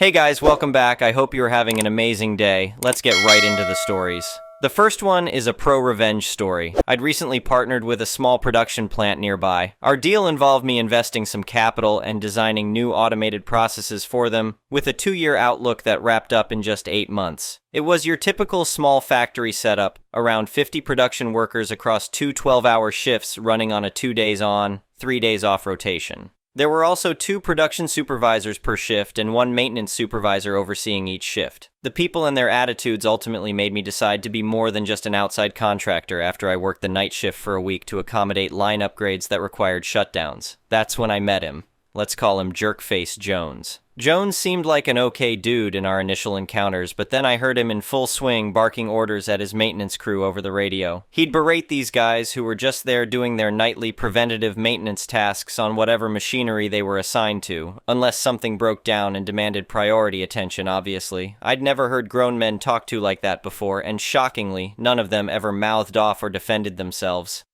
Hey guys, welcome back. I hope you're having an amazing day. Let's get right into the stories. The first one is a pro-revenge story. I'd recently partnered with a small production plant nearby. Our deal involved me investing some capital and designing new automated processes for them, with a 2-year outlook that wrapped up in just 8 months. It was your typical small factory setup, around 50 production workers across two 12-hour shifts running on a 2 days on, 3 days off rotation. There were also 2 production supervisors per shift and 1 maintenance supervisor overseeing each shift. The people and their attitudes ultimately made me decide to be more than just an outside contractor after I worked the night shift for a week to accommodate line upgrades that required shutdowns. That's when I met him. Let's call him Jerkface Jones. Jones seemed like an okay dude in our initial encounters, but then I heard him in full swing barking orders at his maintenance crew over the radio. He'd berate these guys who were just there doing their nightly preventative maintenance tasks on whatever machinery they were assigned to, unless something broke down and demanded priority attention, obviously. I'd never heard grown men talk to like that before, and shockingly, none of them ever mouthed off or defended themselves.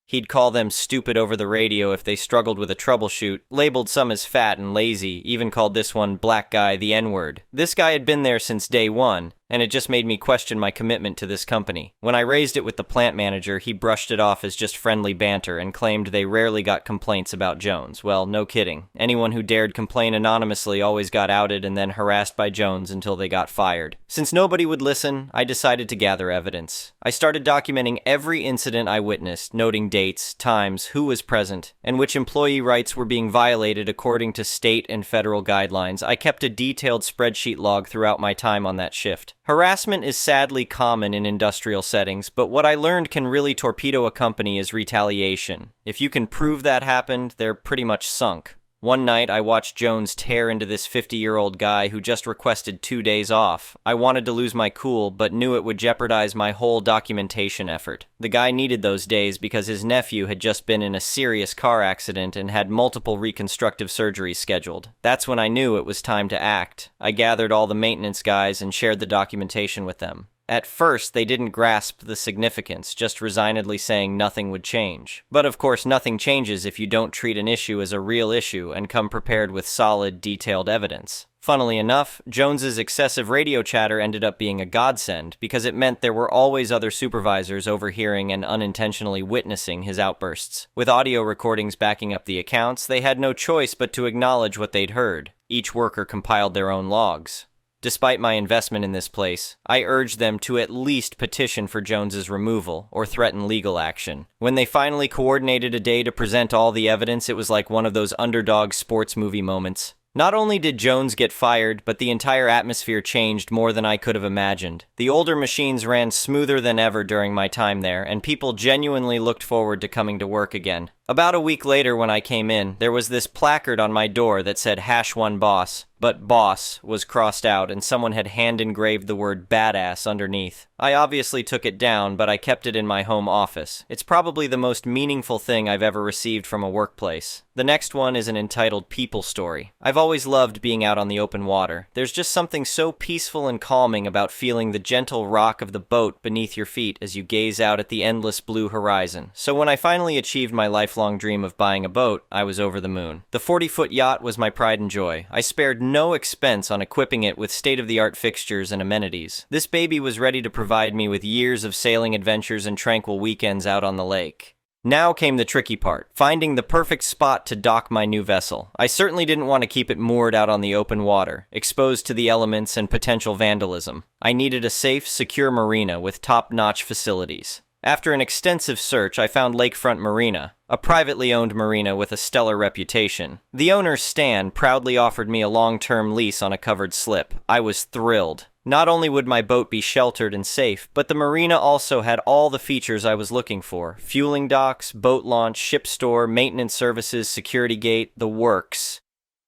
He'd call them stupid over the radio if they struggled with a troubleshoot, labeled some as fat and lazy, even called this one black guy the N-word. This guy had been there since day one, and it just made me question my commitment to this company. When I raised it with the plant manager, he brushed it off as just friendly banter and claimed they rarely got complaints about Jones. Well, no kidding. Anyone who dared complain anonymously always got outed and then harassed by Jones until they got fired. Since nobody would listen, I decided to gather evidence. I started documenting every incident I witnessed, noting dates, times, who was present, and which employee rights were being violated according to state and federal guidelines. I kept a detailed spreadsheet log throughout my time on that shift. Harassment is sadly common in industrial settings, but what I learned can really torpedo a company is retaliation. If you can prove that happened, they're pretty much sunk. One night, I watched Jones tear into this 50-year-old guy who just requested 2 days off. I wanted to lose my cool, but knew it would jeopardize my whole documentation effort. The guy needed those days because his nephew had just been in a serious car accident and had multiple reconstructive surgeries scheduled. That's when I knew it was time to act. I gathered all the maintenance guys and shared the documentation with them. At first, they didn't grasp the significance, just resignedly saying nothing would change. But of course, nothing changes if you don't treat an issue as a real issue and come prepared with solid, detailed evidence. Funnily enough, Jones's excessive radio chatter ended up being a godsend because it meant there were always other supervisors overhearing and unintentionally witnessing his outbursts. With audio recordings backing up the accounts, they had no choice but to acknowledge what they'd heard. Each worker compiled their own logs. Despite my investment in this place, I urged them to at least petition for Jones's removal or threaten legal action. When they finally coordinated a day to present all the evidence, it was like one of those underdog sports movie moments. Not only did Jones get fired, but the entire atmosphere changed more than I could have imagined. The older machines ran smoother than ever during my time there, and people genuinely looked forward to coming to work again. About a week later when I came in, there was this placard on my door that said #1boss, but boss was crossed out and someone had hand-engraved the word badass underneath. I obviously took it down, but I kept it in my home office. It's probably the most meaningful thing I've ever received from a workplace. The next one is an entitled People Story. I've always loved being out on the open water. There's just something so peaceful and calming about feeling the gentle rock of the boat beneath your feet as you gaze out at the endless blue horizon. So when I finally achieved my lifelong dream of buying a boat, I was over the moon. The 40-foot yacht was my pride and joy. I spared no expense on equipping it with state-of-the-art fixtures and amenities. This baby was ready to provide me with years of sailing adventures and tranquil weekends out on the lake. Now came the tricky part, finding the perfect spot to dock my new vessel. I certainly didn't want to keep it moored out on the open water, exposed to the elements and potential vandalism. I needed a safe, secure marina with top-notch facilities. After an extensive search, I found Lakefront Marina, a privately owned marina with a stellar reputation. The owner, Stan, proudly offered me a long-term lease on a covered slip. I was thrilled. Not only would my boat be sheltered and safe, but the marina also had all the features I was looking for. Fueling docks, boat launch, ship store, maintenance services, security gate, the works.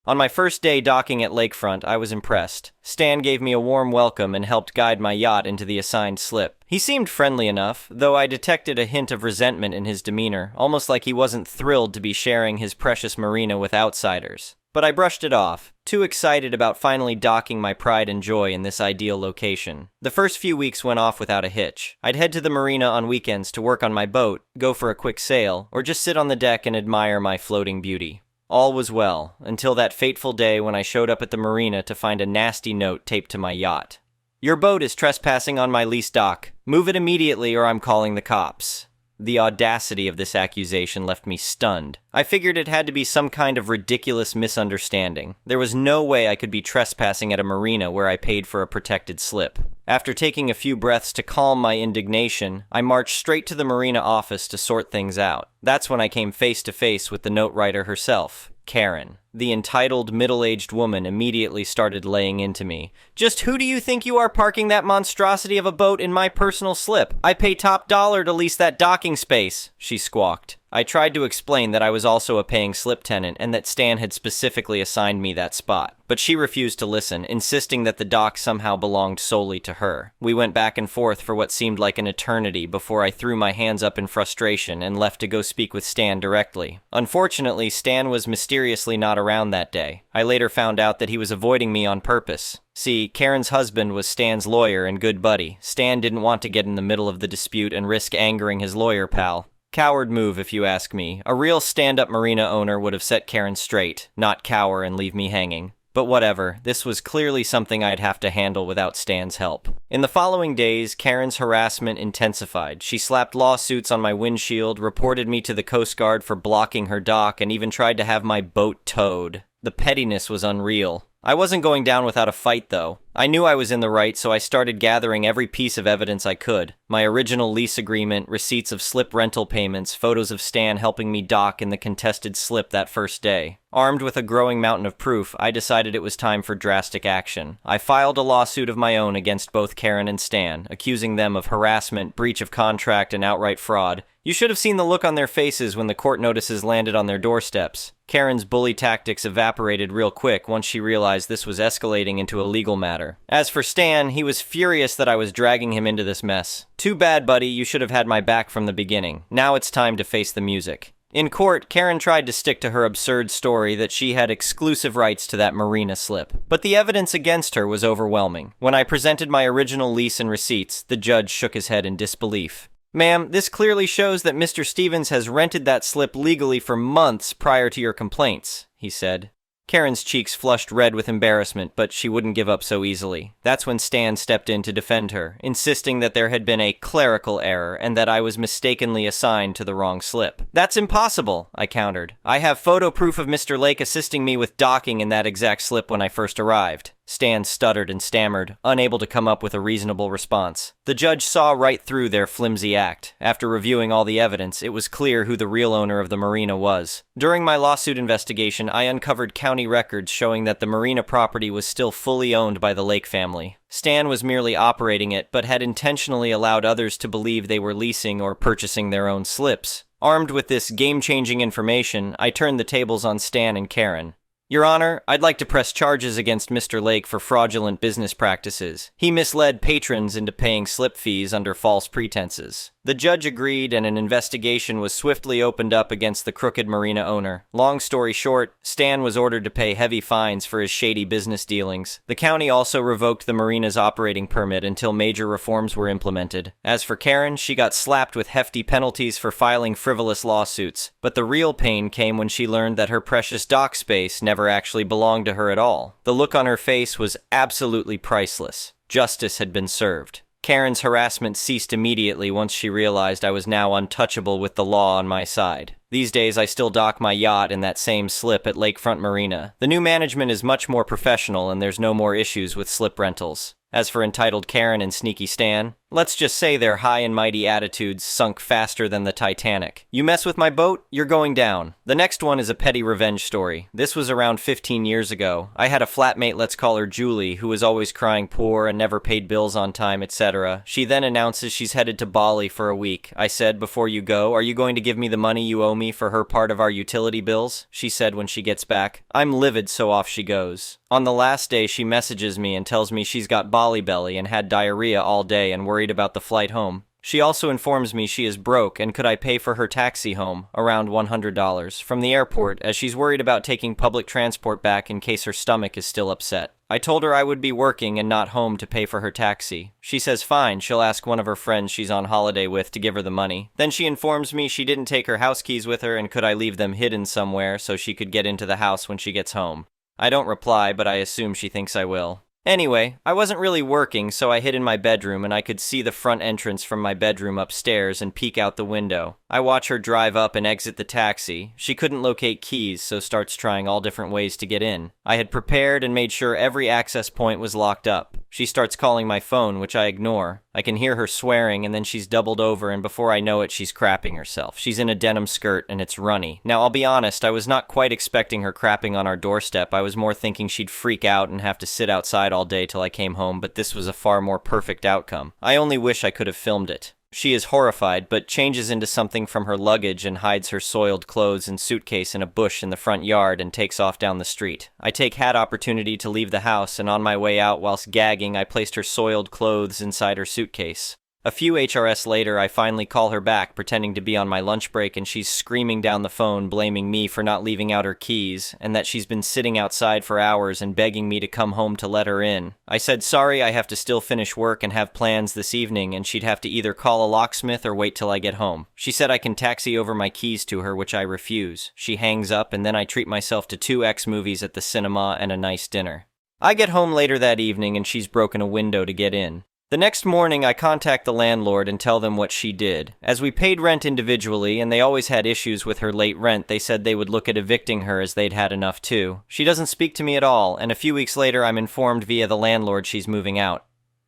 On my first day docking at Lakefront, I was impressed. Stan gave me a warm welcome and helped guide my yacht into the assigned slip. He seemed friendly enough, though I detected a hint of resentment in his demeanor, almost like he wasn't thrilled to be sharing his precious marina with outsiders. But I brushed it off, too excited about finally docking my pride and joy in this ideal location. The first few weeks went off without a hitch. I'd head to the marina on weekends to work on my boat, go for a quick sail, or just sit on the deck and admire my floating beauty. All was well, until that fateful day when I showed up at the marina to find a nasty note taped to my yacht. "Your boat is trespassing on my leased dock. Move it immediately or I'm calling the cops." The audacity of this accusation left me stunned. I figured it had to be some kind of ridiculous misunderstanding. There was no way I could be trespassing at a marina where I paid for a protected slip. After taking a few breaths to calm my indignation, I marched straight to the marina office to sort things out. That's when I came face to face with the note writer herself, Karen. The entitled, middle-aged woman immediately started laying into me. "Just who do you think you are parking that monstrosity of a boat in my personal slip? I pay top dollar to lease that docking space," she squawked. I tried to explain that I was also a paying slip tenant and that Stan had specifically assigned me that spot. But she refused to listen, insisting that the dock somehow belonged solely to her. We went back and forth for what seemed like an eternity before I threw my hands up in frustration and left to go speak with Stan directly. Unfortunately, Stan was mysteriously not around that day. I later found out that he was avoiding me on purpose. See, Karen's husband was Stan's lawyer and good buddy. Stan didn't want to get in the middle of the dispute and risk angering his lawyer pal. Coward move, if you ask me. A real stand-up marina owner would have set Karen straight, not cower and leave me hanging. But whatever, this was clearly something I'd have to handle without Stan's help. In the following days, Karen's harassment intensified. She slapped lawsuits on my windshield, reported me to the Coast Guard for blocking her dock, and even tried to have my boat towed. The pettiness was unreal. I wasn't going down without a fight, though. I knew I was in the right, so I started gathering every piece of evidence I could. My original lease agreement, receipts of slip rental payments, photos of Stan helping me dock in the contested slip that first day. Armed with a growing mountain of proof, I decided it was time for drastic action. I filed a lawsuit of my own against both Karen and Stan, accusing them of harassment, breach of contract, and outright fraud. You should have seen the look on their faces when the court notices landed on their doorsteps. Karen's bully tactics evaporated real quick once she realized this was escalating into a legal matter. As for Stan, he was furious that I was dragging him into this mess. "Too bad, buddy, you should have had my back from the beginning. Now it's time to face the music." In court, Karen tried to stick to her absurd story that she had exclusive rights to that marina slip. But the evidence against her was overwhelming. When I presented my original lease and receipts, the judge shook his head in disbelief. "Ma'am, this clearly shows that Mr. Stevens has rented that slip legally for months prior to your complaints," he said. Karen's cheeks flushed red with embarrassment, but she wouldn't give up so easily. That's when Stan stepped in to defend her, insisting that there had been a clerical error and that I was mistakenly assigned to the wrong slip. "That's impossible," I countered. "I have photo proof of Mr. Lake assisting me with docking in that exact slip when I first arrived." Stan stuttered and stammered, unable to come up with a reasonable response. The judge saw right through their flimsy act. After reviewing all the evidence, it was clear who the real owner of the marina was. During my lawsuit investigation, I uncovered county records showing that the marina property was still fully owned by the Lake family. Stan was merely operating it, but had intentionally allowed others to believe they were leasing or purchasing their own slips. Armed with this game-changing information, I turned the tables on Stan and Karen. "Your Honor, I'd like to press charges against Mr. Lake for fraudulent business practices. He misled patrons into paying slip fees under false pretenses." The judge agreed, and an investigation was swiftly opened up against the crooked marina owner. Long story short, Stan was ordered to pay heavy fines for his shady business dealings. The county also revoked the marina's operating permit until major reforms were implemented. As for Karen, she got slapped with hefty penalties for filing frivolous lawsuits. But the real pain came when she learned that her precious dock space never actually belonged to her at all. The look on her face was absolutely priceless. Justice had been served. Karen's harassment ceased immediately once she realized I was now untouchable with the law on my side. These days, I still dock my yacht in that same slip at Lakefront Marina. The new management is much more professional, and there's no more issues with slip rentals. As for entitled Karen and sneaky Stan, let's just say their high and mighty attitudes sunk faster than the Titanic. You mess with my boat, you're going down. The next one is a petty revenge story. This was around 15 years ago. I had a flatmate, let's call her Julie, who was always crying poor and never paid bills on time, etc. She then announces she's headed to Bali for a week. I said, "Before you go, are you going to give me the money you owe me for her part of our utility bills?" She said when she gets back. I'm livid, so off she goes. On the last day, she messages me and tells me she's got Bali belly and had diarrhea all day and worried about the flight home. She also informs me she is broke and could I pay for her taxi home, around $100, from the airport, as she's worried about taking public transport back in case her stomach is still upset. I told her I would be working and not home to pay for her taxi. She says fine, she'll ask one of her friends she's on holiday with to give her the money. Then she informs me she didn't take her house keys with her and could I leave them hidden somewhere so she could get into the house when she gets home. I don't reply, but I assume she thinks I will. Anyway, I wasn't really working, so I hid in my bedroom and I could see the front entrance from my bedroom upstairs and peek out the window. I watch her drive up and exit the taxi. She couldn't locate keys, so starts trying all different ways to get in. I had prepared and made sure every access point was locked up. She starts calling my phone, which I ignore. I can hear her swearing, and then she's doubled over, and before I know it, she's crapping herself. She's in a denim skirt, and it's runny. Now, I'll be honest, I was not quite expecting her crapping on our doorstep. I was more thinking she'd freak out and have to sit outside all day till I came home, but this was a far more perfect outcome. I only wish I could have filmed it. She is horrified, but changes into something from her luggage and hides her soiled clothes and suitcase in a bush in the front yard and takes off down the street. I take that opportunity to leave the house, and on my way out, whilst gagging, I placed her soiled clothes inside her suitcase. A few HRS later, I finally call her back, pretending to be on my lunch break, and she's screaming down the phone, blaming me for not leaving out her keys, and that she's been sitting outside for hours and begging me to come home to let her in. I said, sorry, I have to still finish work and have plans this evening, and she'd have to either call a locksmith or wait till I get home. She said I can taxi over my keys to her, which I refuse. She hangs up, and then I treat myself to 2 X movies at the cinema and a nice dinner. I get home later that evening, and she's broken a window to get in. The next morning, I contact the landlord and tell them what she did. As we paid rent individually, and they always had issues with her late rent, they said they would look at evicting her as they'd had enough too. She doesn't speak to me at all, and a few weeks later I'm informed via the landlord she's moving out.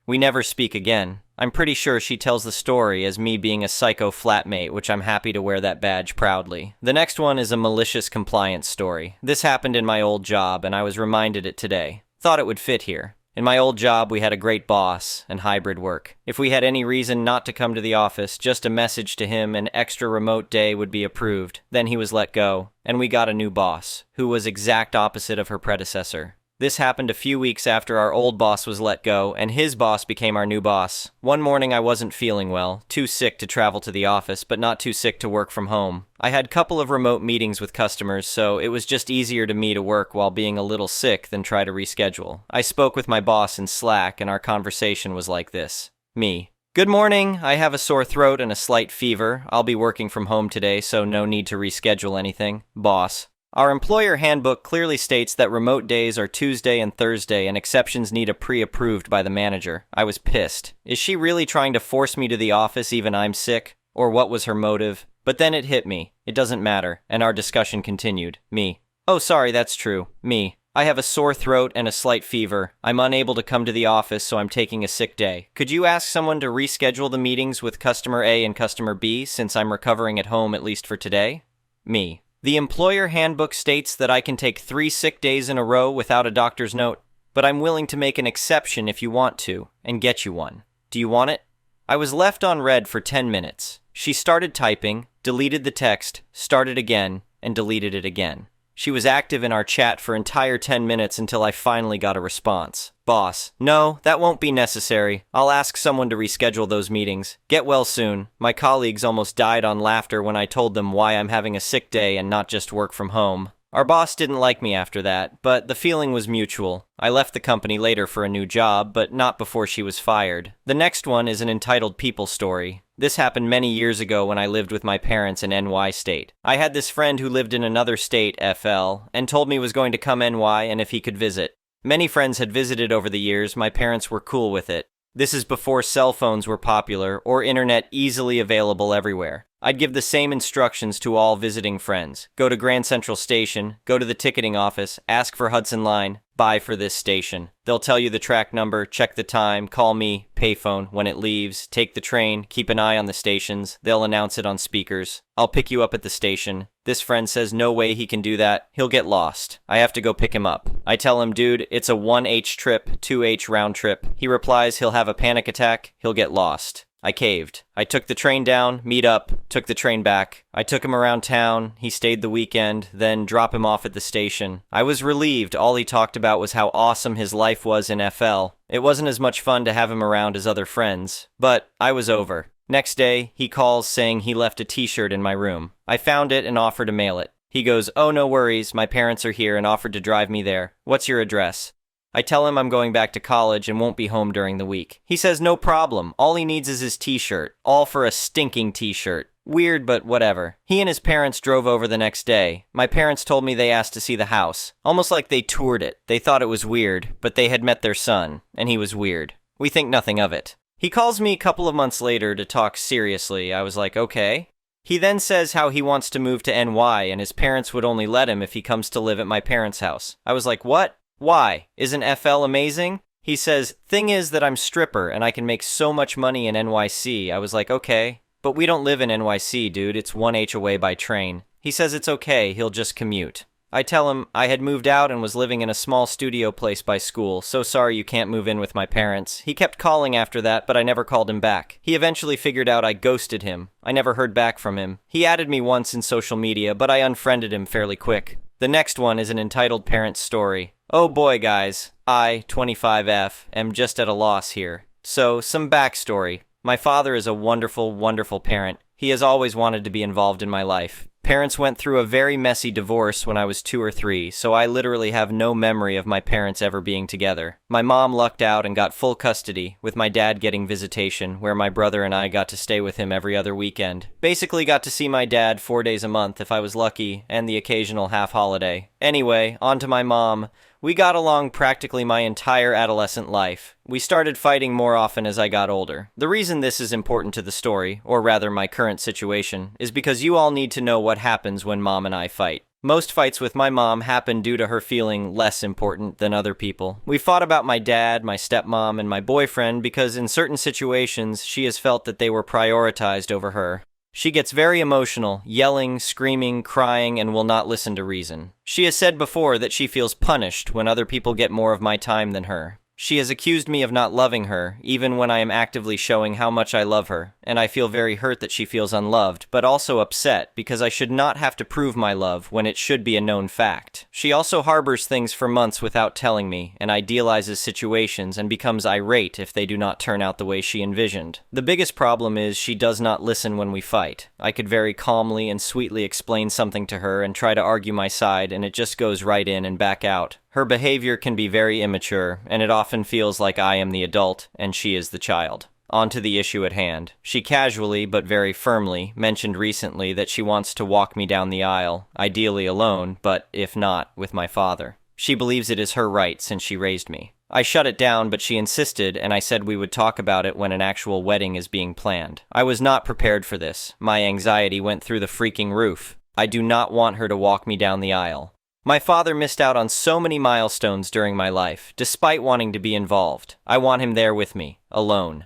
We never speak again. I'm pretty sure she tells the story as me being a psycho flatmate, which I'm happy to wear that badge proudly. The next one is a malicious compliance story. This happened in my old job, and I was reminded it today. Thought it would fit here. In my old job, we had a great boss and hybrid work. If we had any reason not to come to the office, just a message to him, an extra remote day would be approved. Then he was let go, and we got a new boss, who was exact opposite of her predecessor. This happened a few weeks after our old boss was let go, and his boss became our new boss. One morning I wasn't feeling well, too sick to travel to the office, but not too sick to work from home. I had a couple of remote meetings with customers, so it was just easier to me to work while being a little sick than try to reschedule. I spoke with my boss in Slack, and our conversation was like this. Me. Good morning, I have a sore throat and a slight fever. I'll be working from home today, so no need to reschedule anything. Boss. Our employer handbook clearly states that remote days are Tuesday and Thursday and exceptions need a pre-approved by the manager. I was pissed. Is she really trying to force me to the office even I'm sick? Or what was her motive? But then it hit me. It doesn't matter. And our discussion continued. Me. Oh, sorry, that's true. Me. I have a sore throat and a slight fever. I'm unable to come to the office, so I'm taking a sick day. Could you ask someone to reschedule the meetings with customer A and customer B since I'm recovering at home at least for today? Me. The employer handbook states that I can take 3 sick days in a row without a doctor's note, but I'm willing to make an exception if you want to, and get you one. Do you want it? I was left on red for 10 minutes. She started typing, deleted the text, started again, and deleted it again. She was active in our chat for entire 10 minutes until I finally got a response. Boss, no, that won't be necessary. I'll ask someone to reschedule those meetings. Get well soon. My colleagues almost died on laughter when I told them why I'm having a sick day and not just work from home. Our boss didn't like me after that, but the feeling was mutual. I left the company later for a new job, but not before she was fired. The next one is an entitled people story. This happened many years ago when I lived with my parents in NY state. I had this friend who lived in another state, FL, and told me he was going to come NY and if he could visit. Many friends had visited over the years. My parents were cool with it. This is before cell phones were popular or internet easily available everywhere. I'd give the same instructions to all visiting friends. Go to Grand Central Station, go to the ticketing office, ask for Hudson Line, buy for this station. They'll tell you the track number, check the time, call me, payphone, when it leaves, take the train, keep an eye on the stations, they'll announce it on speakers. I'll pick you up at the station. This friend says no way he can do that, he'll get lost. I have to go pick him up. I tell him, dude, it's a 1H trip, 2H round trip. He replies he'll have a panic attack, he'll get lost. I caved. I took the train down, meet up, took the train back. I took him around town, he stayed the weekend, then drop him off at the station. I was relieved. All he talked about was how awesome his life was in FL. It wasn't as much fun to have him around as other friends, but I was over. Next day, he calls saying he left a t-shirt in my room. I found it and offered to mail it. He goes, oh, no worries, my parents are here and offered to drive me there. What's your address? I tell him I'm going back to college and won't be home during the week. He says no problem, all he needs is his t-shirt. All for a stinking t-shirt. Weird, but whatever. He and his parents drove over the next day. My parents told me they asked to see the house. Almost like they toured it. They thought it was weird, but they had met their son, and he was weird. We think nothing of it. He calls me a couple of months later to talk seriously. I was like, okay. He then says how he wants to move to NY and his parents would only let him if he comes to live at my parents' house. I was like, what? Why? Isn't FL amazing? He says, thing is that I'm stripper and I can make so much money in NYC. I was like, okay. But we don't live in NYC, dude. It's 1H away by train. He says it's okay, he'll just commute. I tell him I had moved out and was living in a small studio place by school. So sorry you can't move in with my parents. He kept calling after that, but I never called him back. He eventually figured out I ghosted him. I never heard back from him. He added me once in social media, but I unfriended him fairly quick. The next one is an entitled parent's story. Oh boy, guys. I, 25F, am just at a loss here. So, some backstory. My father is a wonderful, wonderful parent. He has always wanted to be involved in my life. Parents went through a very messy divorce when I was 2 or 3, so I literally have no memory of my parents ever being together. My mom lucked out and got full custody, with my dad getting visitation, where my brother and I got to stay with him every other weekend. Basically got to see my dad 4 days a month if I was lucky, and the occasional half holiday. Anyway, on to my mom. We got along practically my entire adolescent life. We started fighting more often as I got older. The reason this is important to the story, or rather my current situation, is because you all need to know what happens when Mom and I fight. Most fights with my mom happen due to her feeling less important than other people. We fought about my dad, my stepmom, and my boyfriend because in certain situations she has felt that they were prioritized over her. She gets very emotional, yelling, screaming, crying, and will not listen to reason. She has said before that she feels punished when other people get more of my time than her. She has accused me of not loving her, even when I am actively showing how much I love her, and I feel very hurt that she feels unloved, but also upset because I should not have to prove my love when it should be a known fact. She also harbors things for months without telling me, and idealizes situations and becomes irate if they do not turn out the way she envisioned. The biggest problem is she does not listen when we fight. I could very calmly and sweetly explain something to her and try to argue my side, and it just goes right in and back out. Her behavior can be very immature, and it often feels like I am the adult and she is the child. On to the issue at hand. She casually, but very firmly, mentioned recently that she wants to walk me down the aisle, ideally alone, but if not, with my father. She believes it is her right since she raised me. I shut it down, but she insisted, and I said we would talk about it when an actual wedding is being planned. I was not prepared for this. My anxiety went through the freaking roof. I do not want her to walk me down the aisle. My father missed out on so many milestones during my life, despite wanting to be involved. I want him there with me, alone.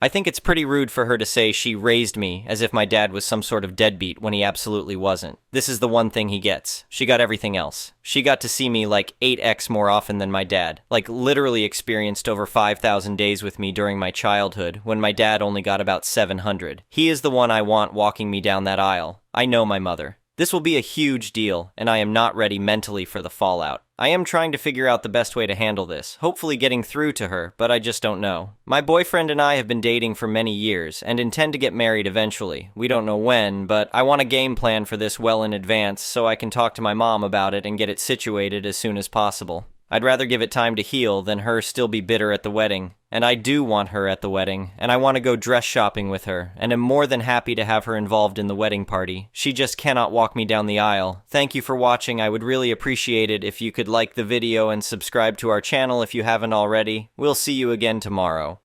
I think it's pretty rude for her to say she raised me as if my dad was some sort of deadbeat when he absolutely wasn't. This is the one thing he gets. She got everything else. She got to see me like 8x more often than my dad. Like literally experienced over 5,000 days with me during my childhood when my dad only got about 700. He is the one I want walking me down that aisle. I know my mother. This will be a huge deal, and I am not ready mentally for the fallout. I am trying to figure out the best way to handle this, hopefully getting through to her, but I just don't know. My boyfriend and I have been dating for many years, and intend to get married eventually. We don't know when, but I want a game plan for this well in advance so I can talk to my mom about it and get it situated as soon as possible. I'd rather give it time to heal than her still be bitter at the wedding. And I do want her at the wedding, and I want to go dress shopping with her, and am more than happy to have her involved in the wedding party. She just cannot walk me down the aisle. Thank you for watching. I would really appreciate it if you could like the video and subscribe to our channel if you haven't already. We'll see you again tomorrow.